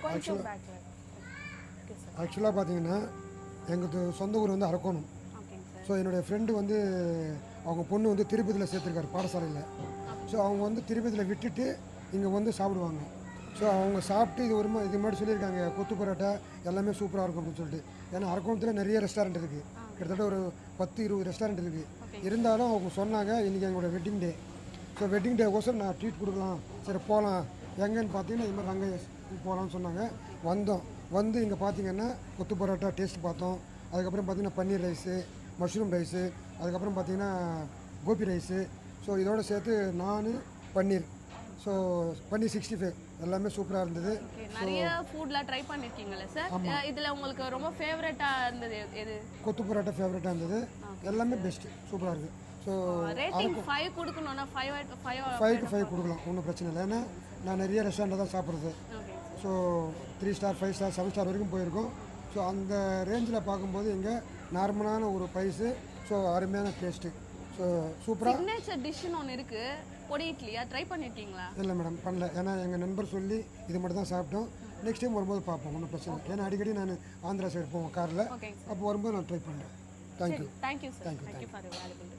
கொஞ்சம் ஆக்சுவலாக பேக்ல ஓகே சார் ஆக்சுவலாக பார்த்தீங்கன்னா எங்களுக்கு சொந்த ஊர் வந்து அரக்கோணம். ஓகேங்க சார் ஸோ என்னுடைய ஃப்ரெண்டு வந்து அவங்க பொண்ணு வந்து திருப்பதியில் சேர்த்துருக்காரு பாடசாலையில். ஸோ அவங்க வந்து திருப்பதியில் விட்டுட்டு இங்கே வந்து சாப்பிடுவாங்க. ஸோ அவங்க சாப்பிட்டு இது முன்னாடி சொல்லியிருக்காங்க கொத்து பரோட்டா எல்லாமே சூப்பராக இருக்கும் அப்படின்னு சொல்லிட்டு. ஏன்னா அரக்கோணத்தில் நிறைய ரெஸ்டாரண்ட் இருக்குது, கிட்டத்தட்ட ஒரு 10-20 ரெஸ்டாரண்ட் இருக்குது. இருந்தாலும் அவங்க சொன்னாங்க இன்றைக்கி எங்களோட வெட்டிங் டே. ஸோ வெட்டிங் டேக்கோசரம் நான் ட்ரீட் கொடுக்கலாம், சரி போகலாம் எங்கேன்னு பார்த்தீங்கன்னா இது மாதிரி ரங்கேஷ் போகலான்னு சொன்னாங்க. வந்து இங்கே பார்த்தீங்கன்னா கொத்து பரோட்டா டேஸ்ட் பார்த்தோம். அதுக்கப்புறம் பார்த்தீங்கன்னா பன்னீர் ரைஸு, மஷ்ரூம் ரைஸு, அதுக்கப்புறம் பார்த்தீங்கன்னா கோபி ரைஸு. ஸோ இதோடு சேர்த்து நான் பன்னீர், ஸோ பன்னீர் 65 எல்லாமே சூப்பராக இருந்தது. நிறைய ஃபுட்லாம் ட்ரை பண்ணிருக்கீங்கல்ல சார், இதில் உங்களுக்கு ரொம்ப ஃபேவரட்டாக இருந்தது எது? கொத்து பரோட்டா ஃபேவரட்டாக இருந்தது. எல்லாமே பெஸ்ட்டு, சூப்பராக இருக்குது. ஸோ ரேட்டிங் 5 கொடுக்கணும்னா 5க்கு 5 கொடுக்கலாம், ஒன்றும் பிரச்சனை இல்லை. ஏன்னா நான் நிறைய ரெஸ்டாரண்ட்டில் தான் சாப்பிட்றது. ஸோ 3 ஸ்டார் 5 ஸ்டார் 7 ஸ்டார் வரைக்கும் போயிருக்கோம். ஸோ அந்த ரேஞ்சில் பார்க்கும்போது இங்கே நார்மலான ஒரு ப்ரைஸு, ஸோ அருமையான டேஸ்ட்டு, ஸோ சூப்பராக. சிக்னேச்சர் டிஷ்னு ஒன்று இருக்குது, பொடி இட்லியா, ட்ரை பண்ணியிருக்கீங்களா? இல்லை மேடம், பண்ணல. ஏன்னா எங்கள் நண்பர் சொல்லி இது மட்டும் தான் சாப்பிட்டோம். நெக்ஸ்ட் டைம் வரும்போது பார்ப்போம், ஒன்றும் பிரச்சனை இல்லை. ஏன்னா அடிக்கடி நான் ஆந்திரா சைடு போவோம் காரில், அப்போ வரும்போது நான் ட்ரை பண்ணுறேன். Thank you thank you sir, thank you. Thank you for your valuable.